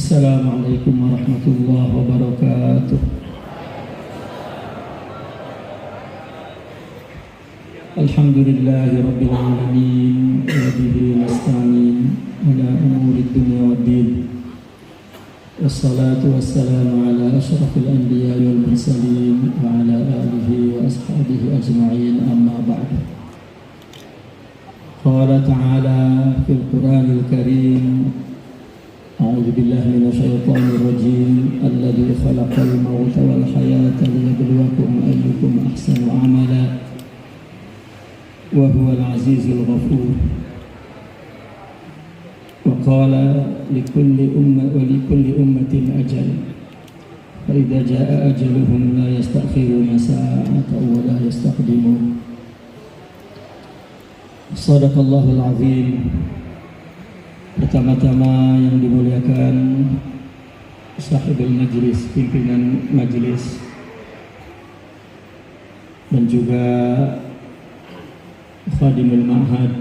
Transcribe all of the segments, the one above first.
Assalamualaikum warahmatullahi wabarakatuh. Alhamdulillahi rabbil alamin wa bihi nasta'in ala umuri dunya waddin. Wassalatu wassalamu ala asyrafil anbiya'i wal mursalin wa ala alihi wa ashabihi ajma'in, amma ba'du. Qala ta'ala fil Qur'anil Karim: A'udzu billahi minasyaitonir rajim. Alladzi khalaqal mauta wal hayata liyabluwakum ayyukum ahsanu amala wa huwal azizul ghafur. Wa qala likulli ummatin ajal. Fa idza jaa ajaluhum la yastakhiruna sa'atan wa la yastaqdimun. Shadaqallahul azim. Pertama-tama yang dimuliakan sahibul majlis, pimpinan majlis, dan juga khadimul ma'had,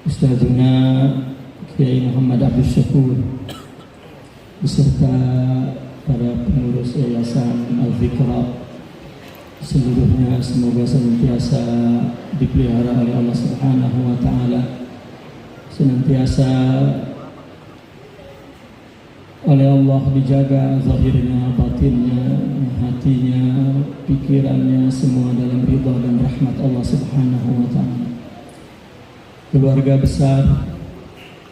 Ustazuna Kiai Muhammad Abdul Syakur, beserta para pengurus Yayasan Al-Fikra seluruhnya, semoga senantiasa dipelihara oleh Allah Subhanahu wa Ta'ala, senantiasa oleh Allah dijaga zahirnya, batinnya, hatinya, pikirannya, semua dalam ridha dan rahmat Allah Subhanahu wa Ta'ala. Keluarga besar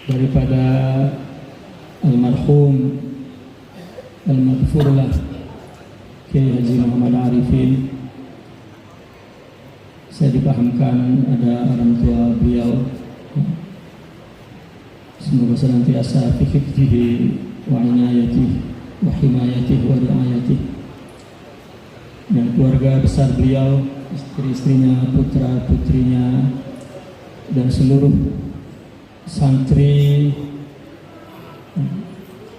daripada almarhum al-maghfurlah Kiai Haji Muhammad Arifin, saya dipahamkan ada orang tua beliau, semoga senantiasa fi hifdzihi wa inayatihi wa himayatihi wa riayatihi, dan keluarga besar beliau, istri-istrinya, putra-putrinya, dan seluruh santri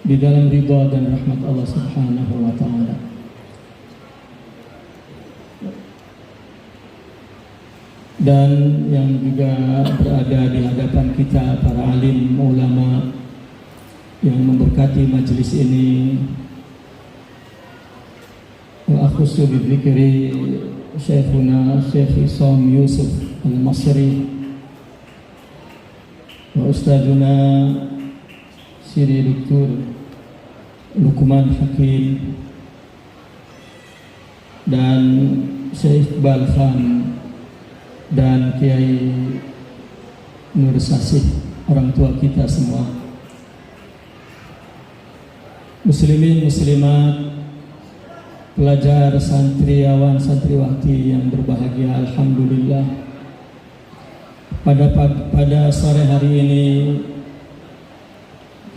di dalam ridha dan rahmat Allah Subhanahu wa Ta'ala. Dan yang juga berada di hadapan kita, para alim ulama yang memberkati majlis ini. Wa akhussu bidzikri Syekhuna Syekh Isam Yusuf Al-Masri wa Ustazuna Siri Dr. Luqman Hakim dan Syekh Iqbal Khan dan Kiai Nur Sasih, orang tua kita semua, muslimin muslimat, pelajar, santriawan, santriwati yang berbahagia. Alhamdulillah, pada sore hari ini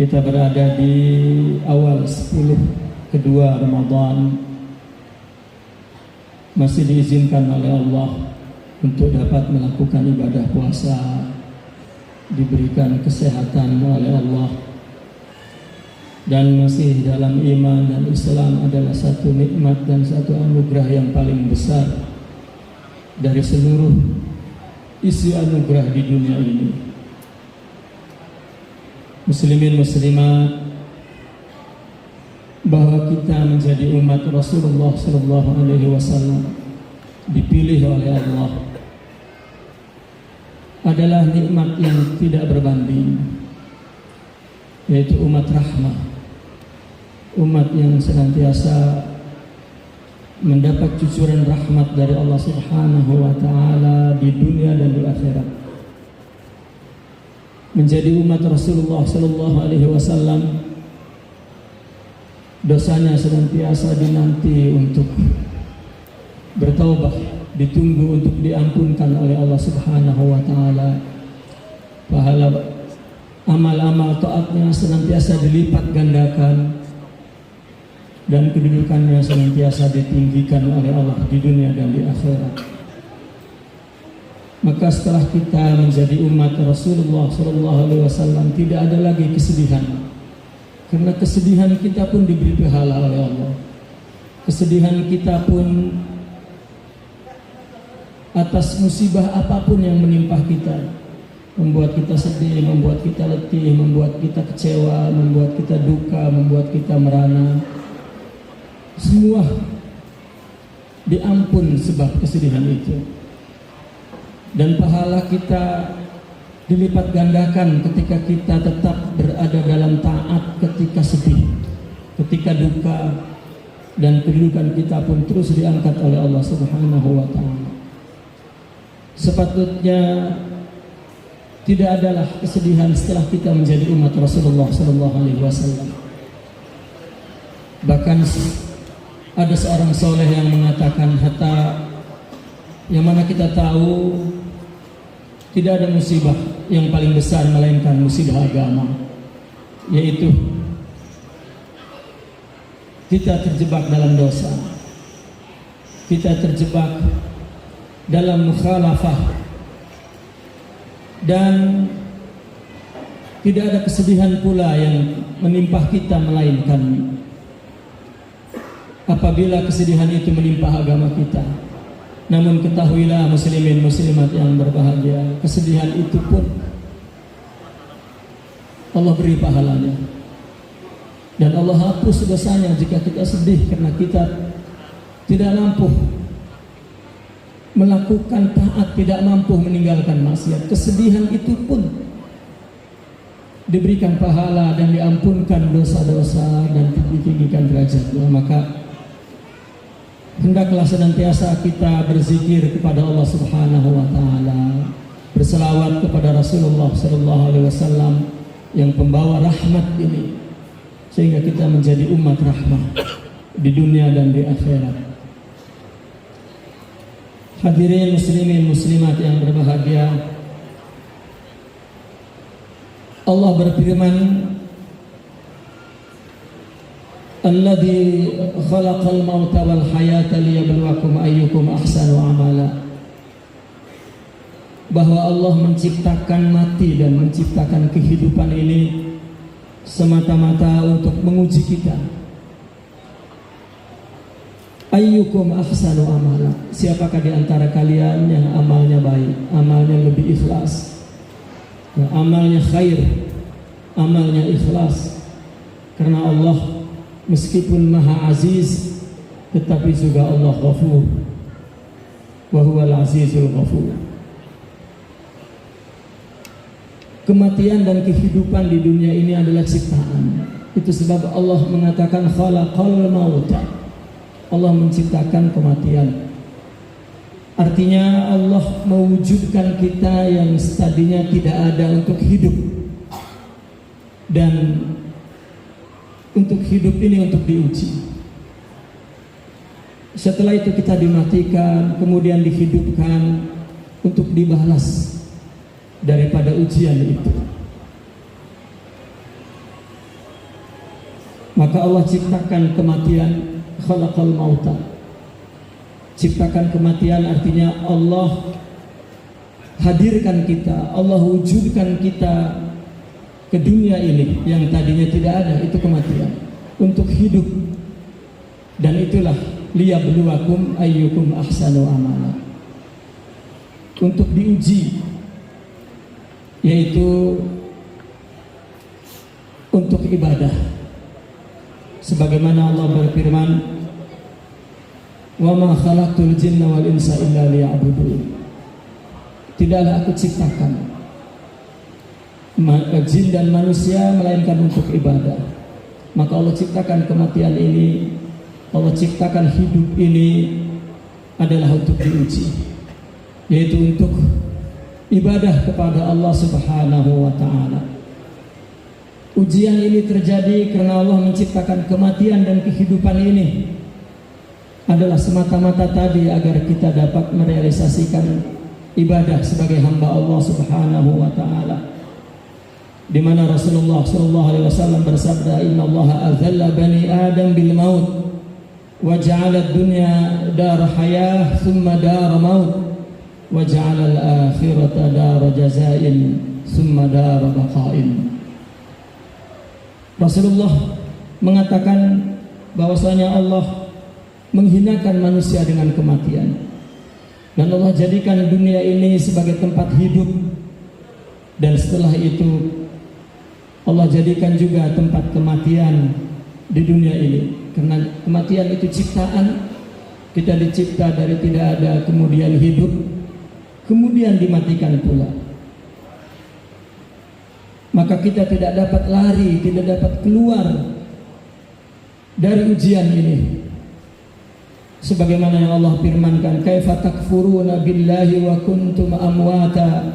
kita berada di awal 10 kedua Ramadan, masih diizinkan oleh Allah untuk dapat melakukan ibadah puasa, diberikan kesehatan oleh Allah, dan masih dalam iman dan Islam adalah satu nikmat dan satu anugerah yang paling besar dari seluruh isi anugerah di dunia ini. Muslimin muslimat, bahwa kita menjadi umat Rasulullah sallallahu alaihi wasallam, dipilih oleh Allah, adalah nikmat yang tidak berbanding, yaitu umat rahmah, umat yang senantiasa mendapat cucuran rahmat dari Allah Subhanahu wa Ta'ala di dunia dan di akhirat. Menjadi umat Rasulullah sallallahu alaihi wasallam, dosanya senantiasa dinanti untuk bertaubat, ditunggu untuk diampunkan oleh Allah Subhanahu wa Ta'ala. Pahala amal-amal taatnya senantiasa dilipat gandakan, dan kedudukannya senantiasa ditinggikan oleh Allah di dunia dan di akhirat. Maka setelah kita menjadi umat Rasulullah SAW, tidak ada lagi kesedihan, karena kesedihan kita pun diberi pahala oleh Allah. Kesedihan kita pun atas musibah apapun yang menimpa kita, membuat kita sedih, membuat kita letih, membuat kita kecewa, membuat kita duka, membuat kita merana. Semua diampun sebab kesedihan itu. Dan pahala kita dilipat gandakan ketika kita tetap berada dalam taat ketika sedih, ketika duka, dan kedudukan kita pun terus diangkat oleh Allah Subhanahu wa ta'ala. Sepatutnya tidak adalah kesedihan setelah kita menjadi umat Rasulullah sallallahu alaihi wasallam. Bahkan ada seorang soleh yang mengatakan, hatta yang mana kita tahu tidak ada musibah yang paling besar melainkan musibah agama, yaitu kita terjebak dalam dosa, kita terjebak dalam mukhalafah, dan tidak ada kesedihan pula yang menimpa kita melainkan apabila kesedihan itu menimpa agama kita. Namun ketahuilah muslimin muslimat yang berbahagia, kesedihan itu pun Allah beri pahalanya, dan Allah hapus dosanya jika kita sedih karena kita tidak mampu melakukan taat, tidak mampu meninggalkan maksiat. Kesedihan itu pun diberikan pahala dan diampunkan dosa-dosa dan ditinggikan derajatnya. Maka hendaklah senantiasa kita berzikir kepada Allah Subhanahu wa taala, berselawat kepada Rasulullah sallallahu alaihi wasallam yang pembawa rahmat ini, sehingga kita menjadi umat rahmah di dunia dan di akhirat. Hadirin muslimin muslimat yang berbahagia, Allah berfirman, Alladzi khalaqal mauta wal hayata liyabluwakum ayyukum ahsanu amala. Bahwa Allah menciptakan mati dan menciptakan kehidupan ini semata-mata untuk menguji kita. Ayyukum ahsanu amala. Siapakah di antara kalian yang amalnya baik, amalnya lebih ikhlas, amalnya khair, amalnya ikhlas. Karena Allah meskipun Maha Aziz, tetapi juga Allah Ghafur, wa huwal azizul ghafur. Kematian dan kehidupan di dunia ini adalah ciptaan. Itu sebab Allah mengatakan khalaqal mauta. Allah menciptakan kematian. Artinya Allah mewujudkan kita yang tadinya tidak ada untuk hidup, dan untuk hidup ini untuk diuji. Setelah itu kita dimatikan, kemudian dihidupkan untuk dibalas daripada ujian itu. Maka Allah ciptakan kematian, khalaqal mauta. Ciptakan kematian artinya Allah hadirkan kita, Allah wujudkan kita ke dunia ini yang tadinya tidak ada, itu kematian, untuk hidup. Dan itulah liyabluwakum ayyukum ahsanu amala, untuk diuji, yaitu untuk ibadah. Sebagaimana Allah berfirman, wa ma khalaqtul jinna wal insa illa liya'budun. Tidaklah aku ciptakan jin dan manusia melainkan untuk ibadah. Maka Allah ciptakan kematian ini, Allah ciptakan hidup ini adalah untuk diuji, yaitu untuk ibadah kepada Allah Subhanahu wa ta'ala. Ujian ini terjadi karena Allah menciptakan kematian dan kehidupan ini adalah semata-mata tadi agar kita dapat merealisasikan ibadah sebagai hamba Allah Subhanahu wa ta'ala, di mana Rasulullah sallallahu alaihi wasallam bersabda, "Inna Allah azalla bani Adam bil maut wa ja'ala ad-dunya dar hayah thumma dar maut wa ja'ala al-akhirata dar jazaa'in thumma dar baqa'in." Rasulullah mengatakan bahwasanya Allah menghinakan manusia dengan kematian, dan Allah jadikan dunia ini sebagai tempat hidup Dan setelah itu Allah jadikan juga tempat kematian di dunia ini. Karena kematian itu ciptaan, kita dicipta dari tidak ada, kemudian hidup, kemudian dimatikan pula. Maka kita tidak dapat lari, tidak dapat keluar dari ujian ini. Sebagaimana yang Allah firmankan, kaifa takfuruna billahi wa kuntum amwata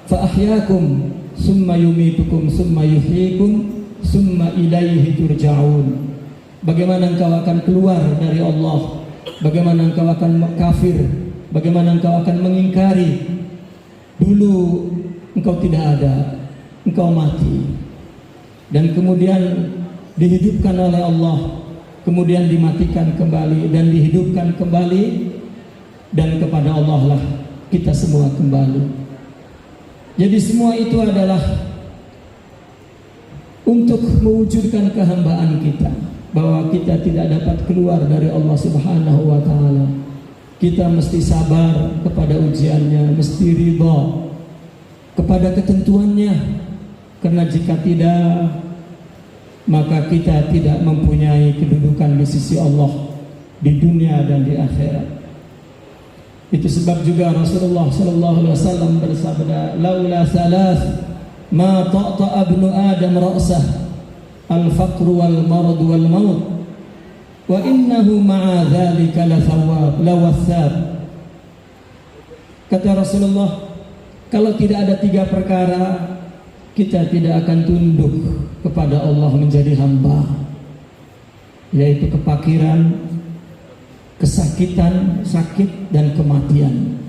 fa ahyaakum summa yumitukum summa yuhyikum summa ilaihi turja'un. Bagaimana engkau akan keluar dari Allah? Bagaimana engkau akan kafir? Bagaimana engkau akan mengingkari? Dulu engkau tidak ada, engkau mati, dan kemudian dihidupkan oleh Allah, kemudian dimatikan kembali dan dihidupkan kembali, dan kepada Allah lah kita semua kembali. Jadi semua itu adalah untuk mewujudkan kehambaan kita, bahwa kita tidak dapat keluar dari Allah Subhanahu wa Ta'ala. Kita mesti sabar kepada ujiannya, mesti ridha kepada ketentuannya, karena jika tidak, maka kita tidak mempunyai kedudukan di sisi Allah di dunia dan di akhirat. Itu sebab juga Rasulullah sallallahu alaihi wasallam bersabda, laula thalath ma ta'ta ibnu adam ra'sah al-faqr wal marad wal maut wa innahu ma'a dzalika lawathab. Kata Rasulullah, kalau tidak ada 3 perkara, kita tidak akan tunduk kepada Allah menjadi hamba, yaitu kefakiran, kesakitan, sakit, dan kematian.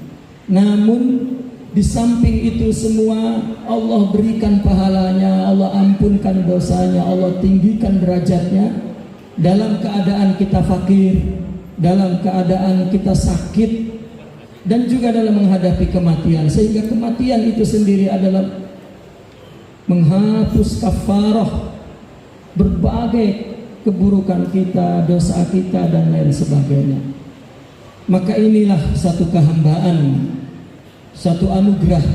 Namun di samping itu semua, Allah berikan pahalanya, Allah ampunkan dosanya, Allah tinggikan derajatnya dalam keadaan kita fakir, dalam keadaan kita sakit, dan juga dalam menghadapi kematian. Sehingga kematian itu sendiri adalah menghapus kafarah berbagai keburukan kita, dosa kita, dan lain sebagainya. Maka inilah satu kehambaan, satu anugerah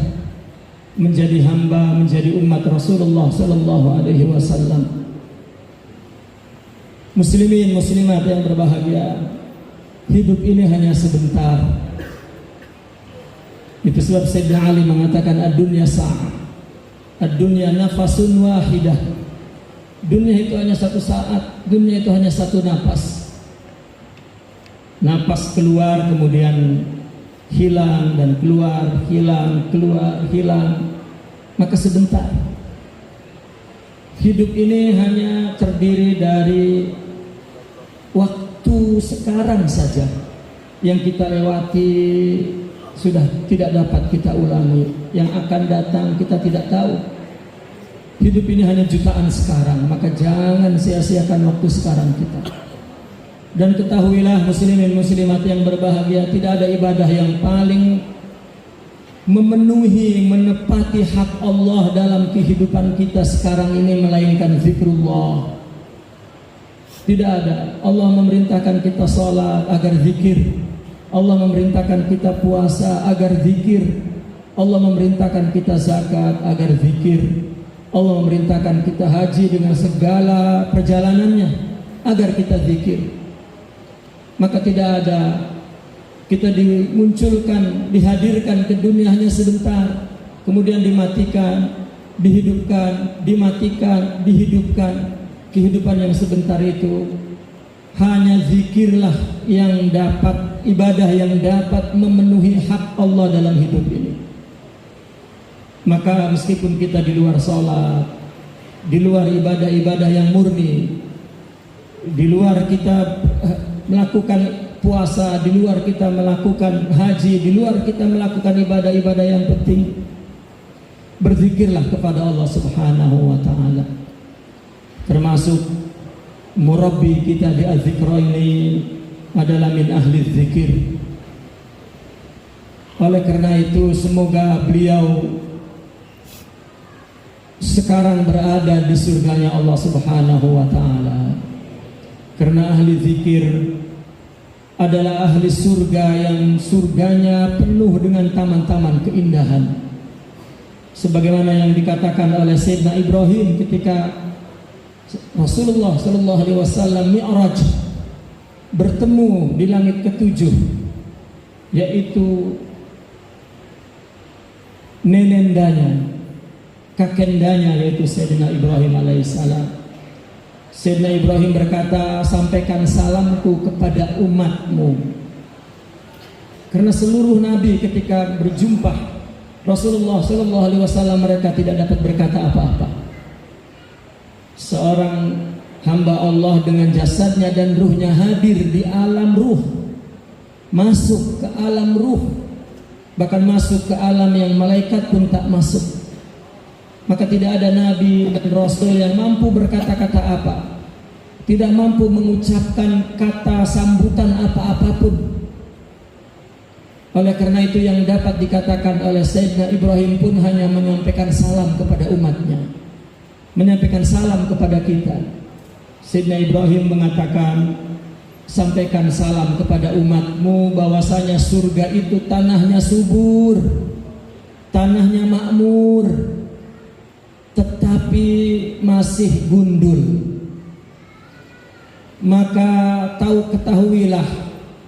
menjadi hamba, menjadi umat Rasulullah sallallahu alaihi wasallam. Muslimin muslimat yang berbahagia, hidup ini hanya sebentar. Itu sebab Sayyidina Ali mengatakan ad-dunya sa'ah, ad-dunya nafasun wahidah. Dunia itu hanya satu saat, dunia itu hanya satu napas. Napas keluar, kemudian hilang, dan keluar, hilang, keluar, hilang. Maka sebentar. Hidup ini hanya terdiri dari waktu sekarang saja. Yang kita lewati sudah tidak dapat kita ulangi. Yang akan datang kita tidak tahu. Hidup ini hanya jutaan sekarang, maka jangan sia-siakan waktu sekarang kita. Dan ketahuilah muslimin muslimat yang berbahagia, tidak ada ibadah yang paling memenuhi, menepati hak Allah dalam kehidupan kita sekarang ini melainkan zikrullah. Tidak ada. Allah memerintahkan kita sholat agar zikir, Allah memerintahkan kita puasa agar zikir, Allah memerintahkan kita zakat agar zikir, Allah memerintahkan kita haji dengan segala perjalanannya agar kita zikir. Maka tidak ada, kita dimunculkan, dihadirkan ke dunia hanya sebentar, kemudian dimatikan, dihidupkan, dimatikan, dihidupkan. Kehidupan yang sebentar itu hanya zikirlah yang dapat, ibadah yang dapat memenuhi hak Allah dalam hidup ini. Maka meskipun kita di luar sholat, di luar ibadah-ibadah yang murni, di luar kita melakukan puasa, di luar kita melakukan haji, di luar kita melakukan ibadah-ibadah yang penting, berzikirlah kepada Allah Subhanahu wa Ta'ala. Termasuk murabbi kita di az-zikra ini adalah min ahli zikir. Oleh karena itu, semoga beliau sekarang berada di surganya Allah Subhanahu wa Ta'ala. Karena ahli zikir adalah ahli surga yang surganya penuh dengan taman-taman keindahan. sebagaimana yang dikatakan oleh Sayyidina Ibrahim ketika Rasulullah Shallallahu Alaihi Wasallam Mi'raj bertemu di langit ketujuh, yaitu nenendanya, kakendanya, yaitu Sayyidina Ibrahim alaihissalam. Sayyidina Ibrahim berkata, sampaikan salamku kepada umatmu. Karena seluruh nabi ketika berjumpa Rasulullah Shallallahu Alaihi Wasallam, mereka tidak dapat berkata apa-apa. Seorang hamba Allah dengan jasadnya dan ruhnya hadir di alam ruh, masuk ke alam ruh, bahkan masuk ke alam yang malaikat pun tak masuk. Maka tidak ada nabi dan rasul yang mampu berkata-kata apa, tidak mampu mengucapkan kata sambutan apa-apapun. Oleh karena itu yang dapat dikatakan oleh Sayyidina Ibrahim pun hanya menyampaikan salam kepada umatnya, menyampaikan salam kepada kita. Sayyidina Ibrahim mengatakan, sampaikan salam kepada umatmu bahwasanya surga itu tanahnya subur, tanahnya makmur, tetapi masih gundul. Maka ketahuilah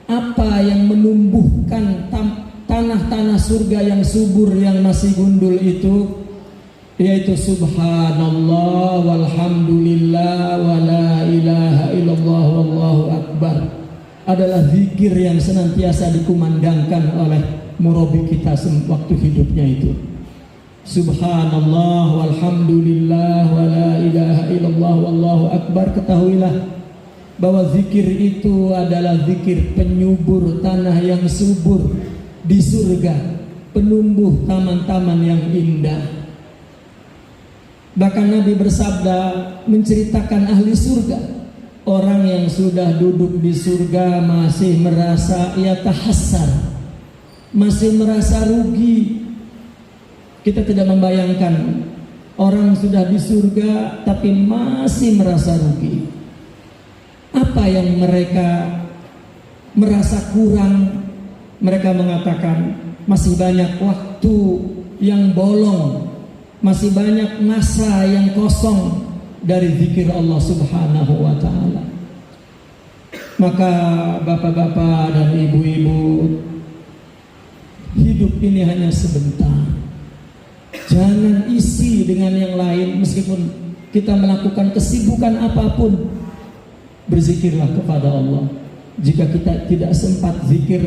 apa yang menumbuhkan tanah-tanah surga yang subur yang masih gundul itu, yaitu subhanallah walhamdulillah wala ilaha illallah wallahu akbar, adalah zikir yang senantiasa dikumandangkan oleh murabi kita waktu hidupnya itu. Subhanallah walhamdulillah wala ilaha illallah wallahu akbar. Ketahuilah bahwa zikir itu adalah zikir penyubur tanah yang subur di surga, penumbuh taman-taman yang indah. Bahkan Nabi bersabda menceritakan ahli surga, orang yang sudah duduk di surga masih merasa yatahassar, masih merasa rugi. Kita tidak membayangkan orang sudah di surga tapi masih merasa rugi. Apa yang mereka merasa kurang? Mereka mengatakan masih banyak waktu yang bolong, masih banyak masa yang kosong dari zikir Allah Subhanahu wa ta'ala. Maka bapak-bapak dan ibu-ibu, hidup ini hanya sebentar. Jangan isi dengan yang lain. Meskipun kita melakukan kesibukan apapun, berzikirlah kepada Allah. Jika kita tidak sempat zikir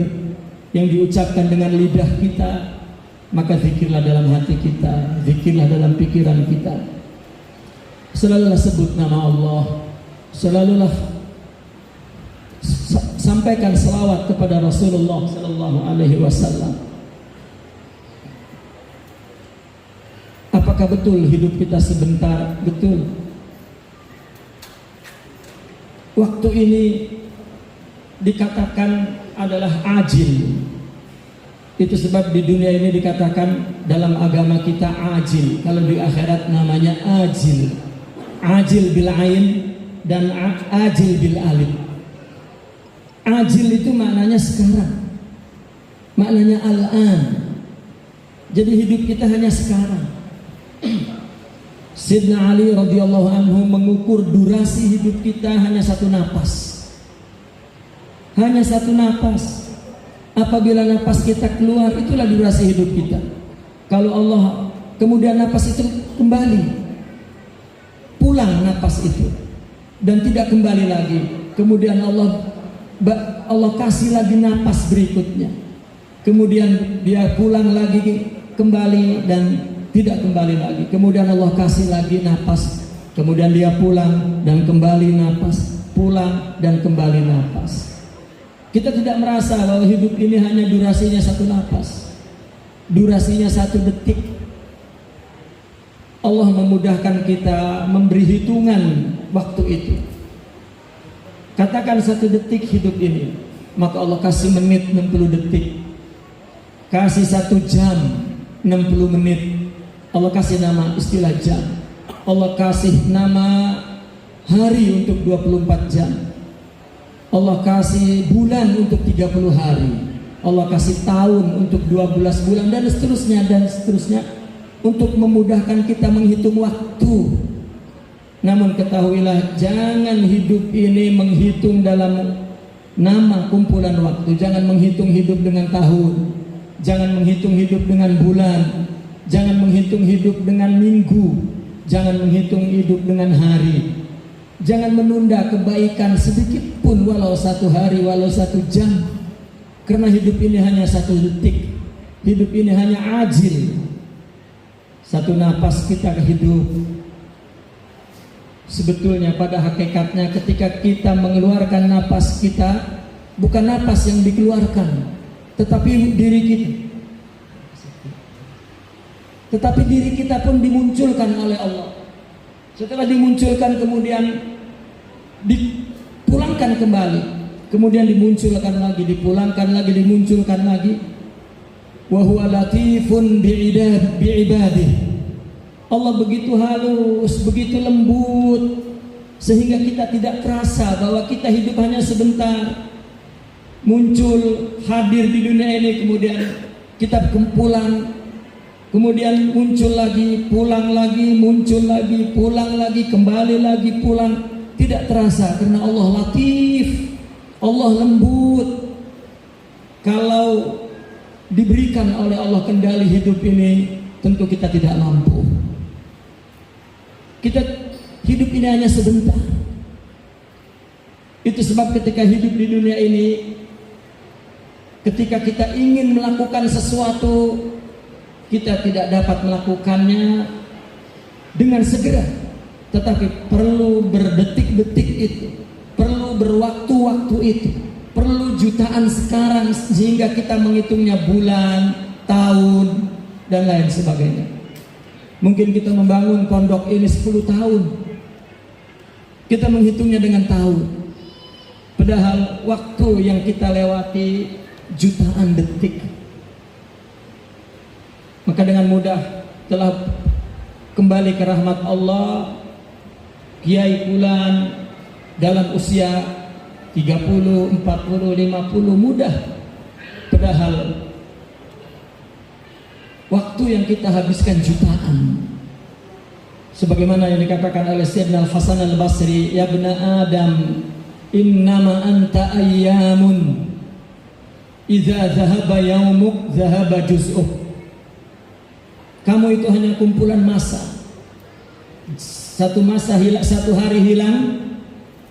yang diucapkan dengan lidah kita, maka zikirlah dalam hati kita, zikirlah dalam pikiran kita. Selalulah sebut nama Allah, selalulah sampaikan selawat kepada Rasulullah Sallallahu Alaihi Wasallam. Apakah betul hidup kita sebentar? Betul. Waktu ini dikatakan adalah ajil. Itu sebab di dunia ini dikatakan dalam agama kita ajil. Kalau di akhirat namanya ajil. Ajil bil ain dan ajil bil alif. Ajil itu maknanya sekarang, maknanya al-an. Jadi hidup kita hanya sekarang. Sayyidina Ali radhiyallahu anhu mengukur durasi hidup kita hanya satu napas. Hanya satu napas. Apabila napas kita keluar, itulah durasi hidup kita. Kalau Allah kemudian napas itu kembali, pulang napas itu dan tidak kembali lagi. Kemudian Allah kasih lagi napas berikutnya. Kemudian dia pulang lagi kembali dan tidak kembali lagi. Kemudian Allah kasih lagi napas. Kemudian dia pulang dan kembali napas, pulang dan kembali napas. Kita tidak merasa bahwa hidup ini hanya durasinya satu napas, durasinya satu detik. Allah memudahkan kita memberi hitungan waktu itu. Katakan satu detik hidup ini, maka Allah kasih menit 60 detik. Kasih 1 jam 60 menit. Allah kasih nama istilah jam. Allah kasih nama hari untuk 24 jam. Allah kasih bulan untuk 30 hari. Allah kasih tahun untuk 12 bulan dan seterusnya dan seterusnya. untuk memudahkan kita menghitung waktu. Namun ketahuilah, jangan hidup ini menghitung dalam nama kumpulan waktu. Jangan menghitung hidup dengan tahun, jangan menghitung hidup dengan bulan, jangan menghitung hidup dengan minggu, jangan menghitung hidup dengan hari. Jangan menunda kebaikan sedikit pun, walau 1 hari, walau 1 jam. Karena hidup ini hanya 1 detik. Hidup ini hanya ajil. 1 napas kita hidup. Sebetulnya pada hakikatnya ketika kita mengeluarkan napas kita, bukan napas yang dikeluarkan, tetapi diri kita. Tetapi diri kita pun dimunculkan oleh Allah. Setelah dimunculkan kemudian dipulangkan kembali, kemudian dimunculkan lagi, dipulangkan lagi, dimunculkan lagi. Wa huwa latifun bi'ibadihi. Allah begitu halus, begitu lembut, sehingga kita tidak terasa bahwa kita hidup hanya sebentar. Muncul, hadir di dunia ini, kemudian kita pulang, kemudian muncul lagi, pulang lagi, muncul lagi, pulang lagi, kembali lagi, pulang. Tidak terasa karena Allah latif, Allah lembut. Kalau diberikan oleh Allah kendali hidup ini, tentu kita tidak mampu. Kita hidup ini hanya sebentar. Itu sebab ketika hidup di dunia ini, ketika kita ingin melakukan sesuatu, kita tidak dapat melakukannya dengan segera, tetapi perlu berdetik-detik itu, perlu berwaktu-waktu itu, perlu jutaan sekarang, sehingga kita menghitungnya bulan, tahun, dan lain sebagainya. Mungkin kita membangun pondok ini 10 tahun, kita menghitungnya dengan tahun, padahal waktu yang kita lewati jutaan detik. Maka dengan mudah telah kembali ke rahmat Allah. Kiai Fulan dalam usia 30, 40, 50 mudah, padahal waktu yang kita habiskan jutaan. Sebagaimana yang dikatakan oleh Sayyidina Al-Hasan Al-Basri, ya bna Adam, innama anta ayyamun, idza zahaba yaumuk zahaba juz'uk. Kamu itu hanya kumpulan masa. Satu masa hilang, 1 hari hilang,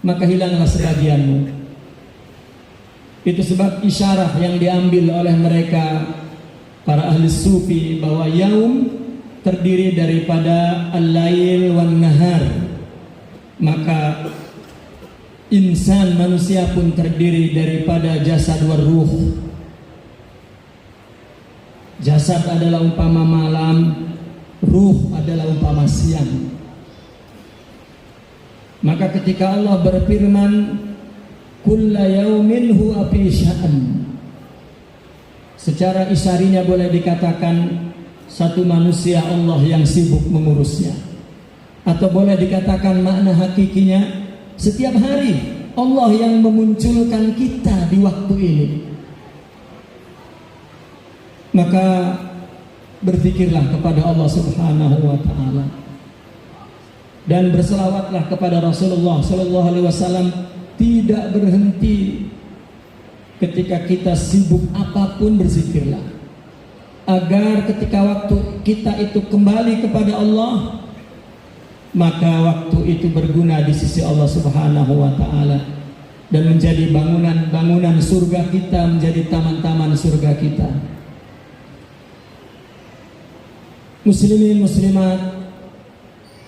maka hilanglah sebagianmu. Itu sebab isyarah yang diambil oleh mereka para ahli sufi, bahwa yaum terdiri daripada al-lail wan nahar, maka insan manusia pun terdiri daripada jasad war ruh. Jasad adalah umpama malam, ruh adalah umpama siang. Maka ketika Allah berfirman, kulla yaumin huwa fi sya'an, secara isyarinya boleh dikatakan satu manusia Allah yang sibuk mengurusnya, atau boleh dikatakan makna hakikinya setiap hari Allah yang memunculkan kita di waktu ini. Maka berzikirlah kepada Allah Subhanahu wa ta'ala, dan berselawatlah kepada Rasulullah sallallahu alaihi wasallam. Tidak berhenti. Ketika kita sibuk apapun, berzikirlah, agar ketika waktu kita itu kembali kepada Allah, maka waktu itu berguna di sisi Allah Subhanahu wa ta'ala, dan menjadi bangunan-bangunan surga kita, menjadi taman-taman surga kita. Muslimin muslimat,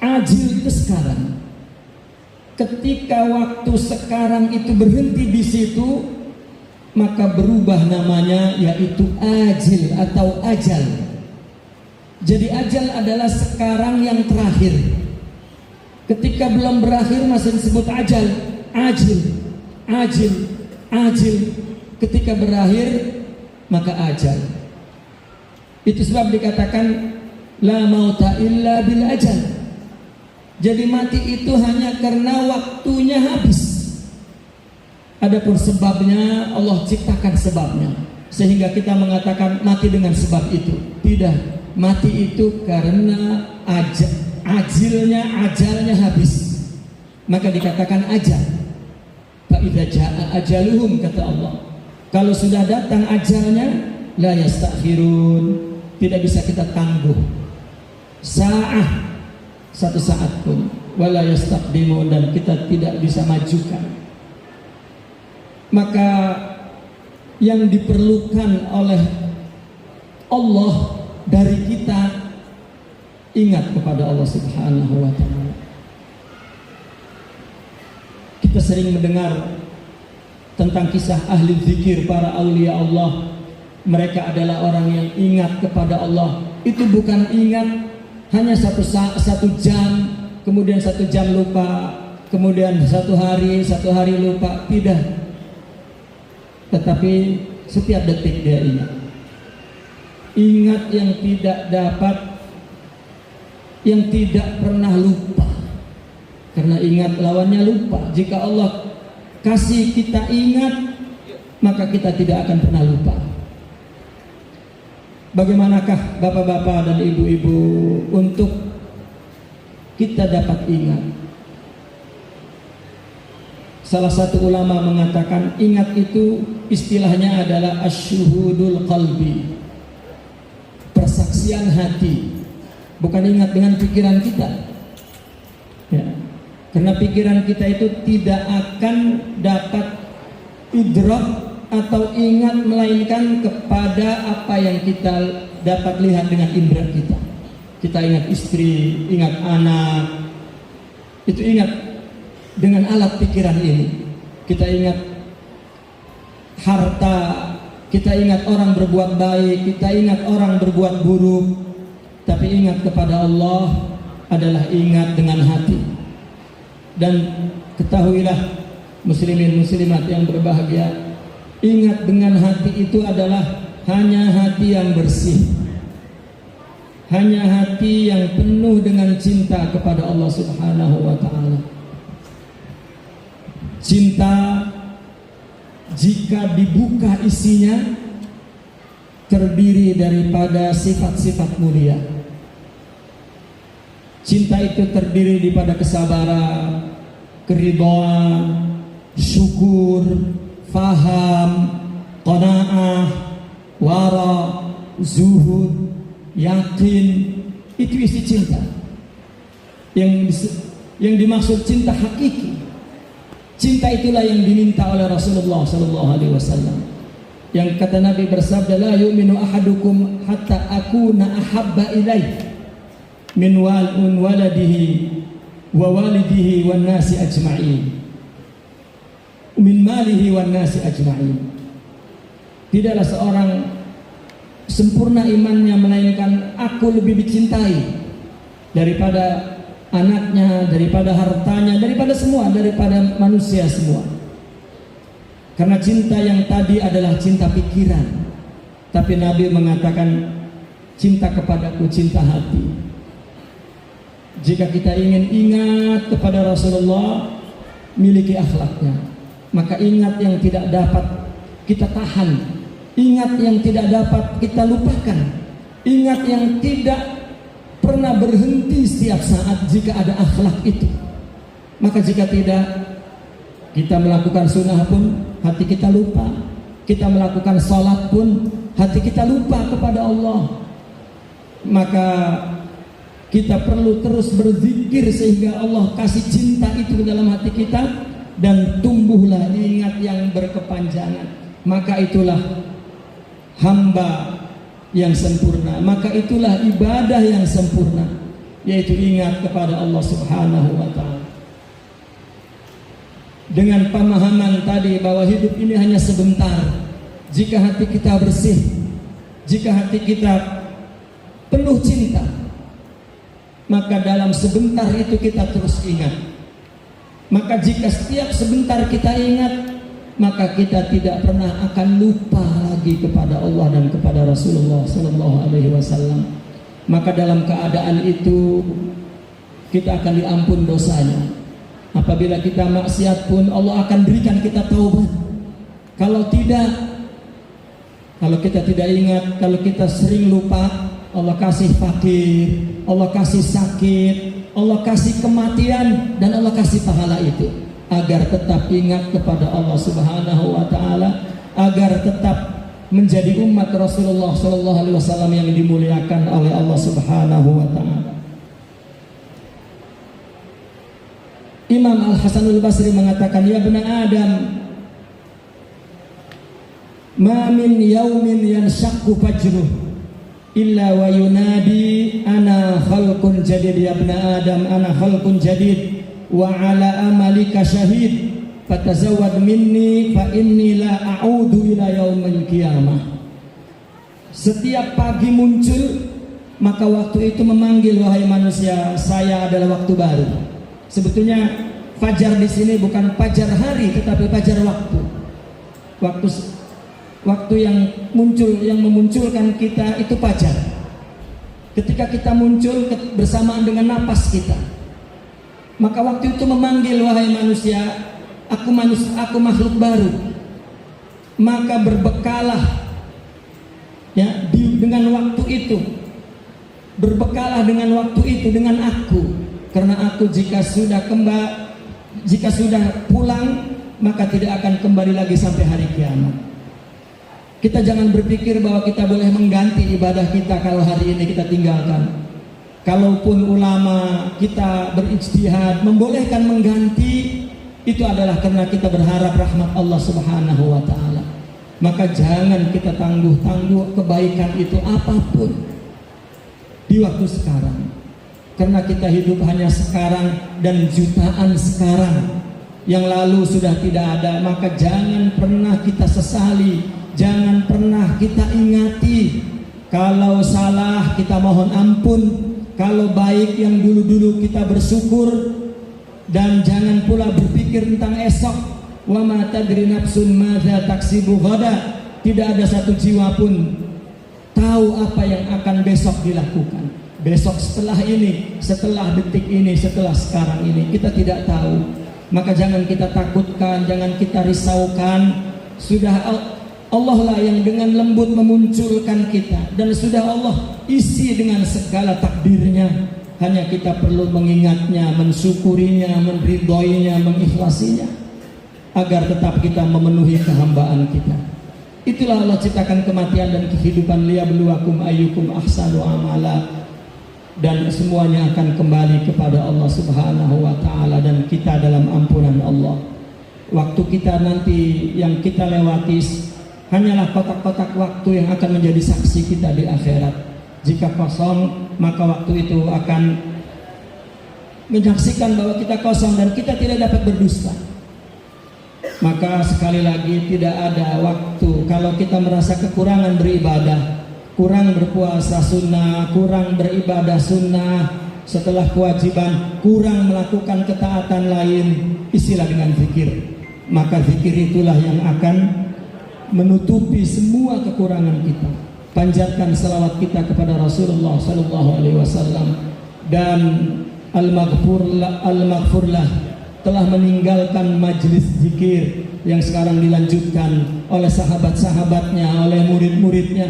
ajil itu sekarang. Ketika waktu sekarang itu berhenti di situ, maka berubah namanya, yaitu ajil atau ajal. Jadi ajal adalah sekarang yang terakhir. Ketika belum berakhir masih disebut ajal, ajil, ajil, ajil. Ketika berakhir maka ajal. Itu sebab dikatakan la mauta illa bil ajal. Jadi mati itu hanya karena waktunya habis. Adapun sebabnya Allah ciptakan sebabnya, sehingga kita mengatakan mati dengan sebab itu. Tidak. Mati itu karena ajalnya habis. Maka dikatakan ajal. Fa idza jaa ajaluhum, kata Allah. Kalau sudah datang ajalnya, la yastakhirun, tidak bisa kita tangguh satu saat pun, wala yastaqdimun, dan kita tidak bisa majukan. Maka yang diperlukan oleh Allah dari kita, ingat kepada Allah Subhanahu wa ta'ala. Kita sering mendengar tentang kisah ahli zikir, para aulia Allah. Mereka adalah orang yang ingat kepada Allah. Itu bukan ingat hanya satu jam, kemudian 1 jam lupa, kemudian 1 hari lupa. Tidak. Tetapi setiap detik dia ingat. Ingat yang tidak dapat, yang tidak pernah lupa. Karena ingat lawannya lupa. Jika Allah kasih kita ingat, maka kita tidak akan pernah lupa. Bagaimanakah bapak-bapak dan ibu-ibu untuk kita dapat ingat? Salah satu ulama mengatakan ingat itu istilahnya adalah asyuhudul qalbi, persaksian hati. Bukan ingat dengan pikiran kita ya. Karena pikiran kita itu tidak akan dapat idrak atau ingat melainkan kepada apa yang kita dapat lihat dengan indera kita. Kita ingat istri, ingat anak, itu ingat dengan alat pikiran ini. Kita ingat harta, kita ingat orang berbuat baik, kita ingat orang berbuat buruk. Tapi ingat kepada Allah adalah ingat dengan hati. Dan ketahuilah muslimin muslimat yang berbahagia, ingat dengan hati itu adalah hanya hati yang bersih, hanya hati yang penuh dengan cinta kepada Allah Subhanahu wa ta'ala. Cinta jika dibuka isinya terdiri daripada sifat-sifat mulia. Cinta itu terdiri daripada kesabaran, keridhaan, syukur, faham, qanaah, wara, zuhud, yakin. Itu isi cinta. Yang dimaksud cinta hakiki. Cinta itulah yang diminta oleh Rasulullah SAW. Yang kata Nabi bersabda, la yu'minu ahadukum hatta akuna ahabba ilaih min waladihi wa walidihi wan nasi ajma'in, min malihi wan nasi ajma'in. Tidaklah seorang sempurna imannya melainkan aku lebih dicintai daripada anaknya, daripada hartanya, daripada semua, daripada manusia semua. Karena cinta yang tadi adalah cinta pikiran. Tapi Nabi mengatakan cinta kepadaku cinta hati. Jika kita ingin ingat kepada Rasulullah, miliki akhlaknya, maka ingat yang tidak dapat kita tahan, ingat yang tidak dapat kita lupakan, ingat yang tidak pernah berhenti setiap saat jika ada akhlak itu. Maka jika tidak, kita melakukan sunnah pun hati kita lupa, kita melakukan salat pun hati kita lupa kepada Allah. Maka kita perlu terus berzikir sehingga Allah kasih cinta itu ke dalam hati kita, dan tumbuhlah ingat yang berkepanjangan. Maka itulah hamba yang sempurna, maka itulah ibadah yang sempurna, yaitu ingat kepada Allah Subhanahu wa ta'ala. Dengan pemahaman tadi bahwa hidup ini hanya sebentar. Jika hati kita bersih, jika hati kita penuh cinta, maka dalam sebentar itu kita terus ingat. Maka jika setiap sebentar kita ingat, maka kita tidak pernah akan lupa lagi kepada Allah dan kepada Rasulullah SAW. Maka dalam keadaan itu kita akan diampun dosanya. Apabila kita maksiat pun Allah akan berikan kita taubat. Kalau tidak, kalau kita tidak ingat, kalau kita sering lupa, Allah kasih fakir, Allah kasih sakit, Allah kasih kematian, dan Allah kasih pahala itu agar tetap ingat kepada Allah Subhanahu wa taala, agar tetap menjadi umat Rasulullah sallallahu alaihi wasallam yang dimuliakan oleh Allah Subhanahu wa taala. Imam Al-Hasan Al-Basri mengatakan, ya bani Adam, ma min yaumin yanshaqqu fajruh illa wa yunadi ana khalqun jadid, ya bani Adam ana khalqun jadid wa ala amalika syahid fatazawwad minni fa inni la a'udu ila yaumil qiyamah. Setiap pagi muncul, maka waktu itu memanggil, wahai manusia, saya adalah waktu baru. Sebetulnya fajar di sini bukan fajar hari, tetapi fajar waktu. Waktu yang muncul, yang memunculkan kita itu fajar. Ketika kita muncul bersamaan dengan napas kita, maka waktu itu memanggil, wahai manusia, aku makhluk baru. Maka berbekalah ya dengan waktu itu. Berbekalah dengan waktu itu, dengan aku. Karena aku jika sudah pulang, maka tidak akan kembali lagi sampai hari kiamat. Kita jangan berpikir bahwa kita boleh mengganti ibadah kita kalau hari ini kita tinggalkan. Kalaupun ulama kita berijtihad membolehkan mengganti, itu adalah karena kita berharap rahmat Allah Subhanahu wa taala. Maka jangan kita tangguh-tangguh kebaikan itu apapun di waktu sekarang. Karena kita hidup hanya sekarang dan jutaan sekarang. Yang lalu sudah tidak ada, maka jangan pernah kita sesali, jangan pernah kita ingati. Kalau salah kita mohon ampun, kalau baik yang dulu-dulu kita bersyukur. Dan jangan pula berpikir tentang esok. Wa ma tadri nafsun madza taksibu ghada. Tidak ada satu jiwa pun tahu apa yang akan besok dilakukan. Besok setelah ini, setelah detik ini, setelah sekarang ini, kita tidak tahu. Maka jangan kita takutkan, jangan kita risaukan. Sudah Allah lah yang dengan lembut memunculkan kita, dan sudah Allah isi dengan segala takdirnya. Hanya kita perlu mengingatnya, mensyukurinya, meridhoinya, mengikhlasinya, agar tetap kita memenuhi kehambaan kita. Itulah Allah ciptakan kematian dan kehidupan, liyabluwakum ayyukum ahsanu amala. Dan semuanya akan kembali kepada Allah Subhanahu wa ta'ala, dan kita dalam ampunan Allah. Waktu kita nanti yang kita lewati hanyalah kotak-kotak waktu yang akan menjadi saksi kita di akhirat. Jika kosong, maka waktu itu akan menyaksikan bahwa kita kosong dan kita tidak dapat berdusta. Maka sekali lagi, tidak ada waktu kalau kita merasa kekurangan beribadah, kurang berpuasa sunnah, kurang beribadah sunnah, setelah kewajiban kurang melakukan ketaatan lain, isilah dengan zikir. Maka zikir itulah yang akan menutupi semua kekurangan kita. Panjatkan salawat kita kepada Rasulullah sallallahu alaihi wasallam. Dan al-maghfurlah telah meninggalkan majlis zikir yang sekarang dilanjutkan oleh sahabat-sahabatnya, oleh murid-muridnya.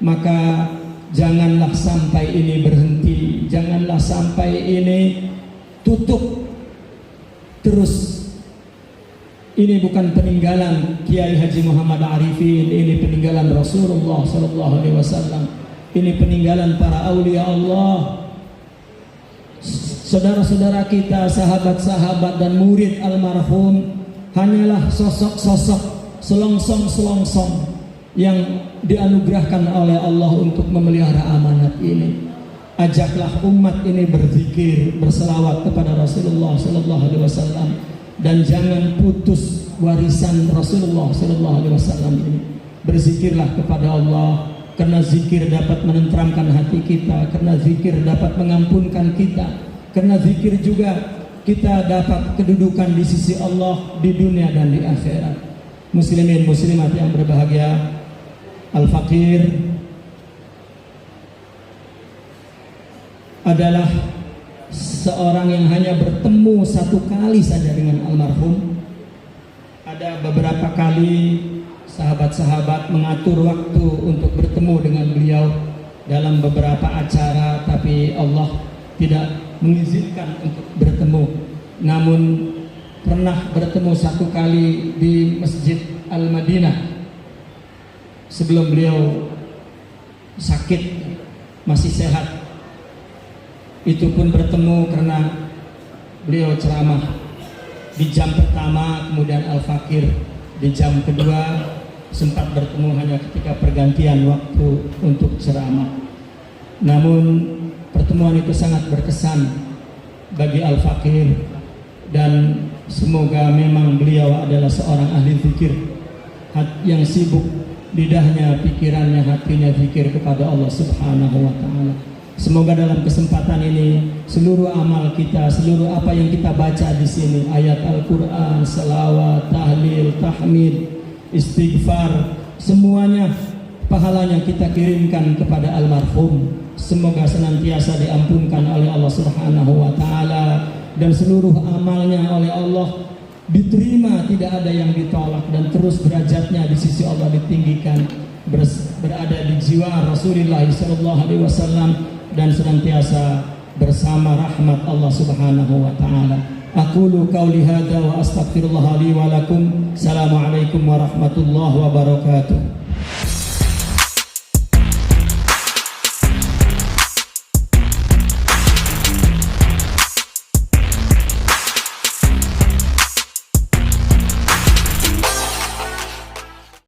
Maka janganlah sampai ini berhenti, janganlah sampai ini tutup terus. Ini bukan peninggalan Kiai Haji Muhammad Arifin, ini peninggalan Rasulullah sallallahu alaihi wasallam. Ini peninggalan para aulia Allah. Saudara-saudara kita, sahabat-sahabat dan murid almarhum hanyalah sosok-sosok selongsong-selongsong yang dianugerahkan oleh Allah untuk memelihara amanat ini. Ajaklah umat ini berzikir, berselawat kepada Rasulullah sallallahu alaihi wasallam, dan jangan putus warisan Rasulullah sallallahu alaihi wasallam ini. Berzikirlah kepada Allah, karena zikir dapat menenteramkan hati kita, karena zikir dapat mengampunkan kita, karena zikir juga kita dapat kedudukan di sisi Allah di dunia dan di akhirat. Muslimin muslimat yang berbahagia, al-fakir adalah seorang yang hanya bertemu satu kali saja dengan almarhum. Ada beberapa kali sahabat-sahabat mengatur waktu untuk bertemu dengan beliau, dalam beberapa acara, tapi Allah tidak mengizinkan untuk bertemu. Namun pernah bertemu satu kali di Masjid Al-Madinah sebelum beliau sakit, masih sehat. Itu pun bertemu karena beliau ceramah di jam pertama, kemudian Al-Fakir di jam kedua, sempat bertemu hanya ketika pergantian waktu untuk ceramah. Namun pertemuan itu sangat berkesan bagi Al-Fakir, dan semoga memang beliau adalah seorang ahli zikir yang sibuk, lidahnya, pikirannya, hatinya zikir kepada Allah Subhanahu wa Ta'ala. Semoga dalam kesempatan ini seluruh amal kita, seluruh apa yang kita baca di sini, ayat Al-Quran, selawat, tahlil, tahmid, istighfar, semuanya pahalanya kita kirimkan kepada almarhum. Semoga senantiasa diampunkan oleh Allah Subhanahu wa Ta'ala, dan seluruh amalnya oleh Allah diterima, tidak ada yang ditolak, dan terus derajatnya di sisi Allah ditinggikan, berada di jiwa Rasulullah SAW, dan senantiasa bersama rahmat Allah Subhanahu wa Ta'ala. Aqulu qauli hadza wa astaghfirullah li wa lakum. Assalamualaikum warahmatullahi wabarakatuh.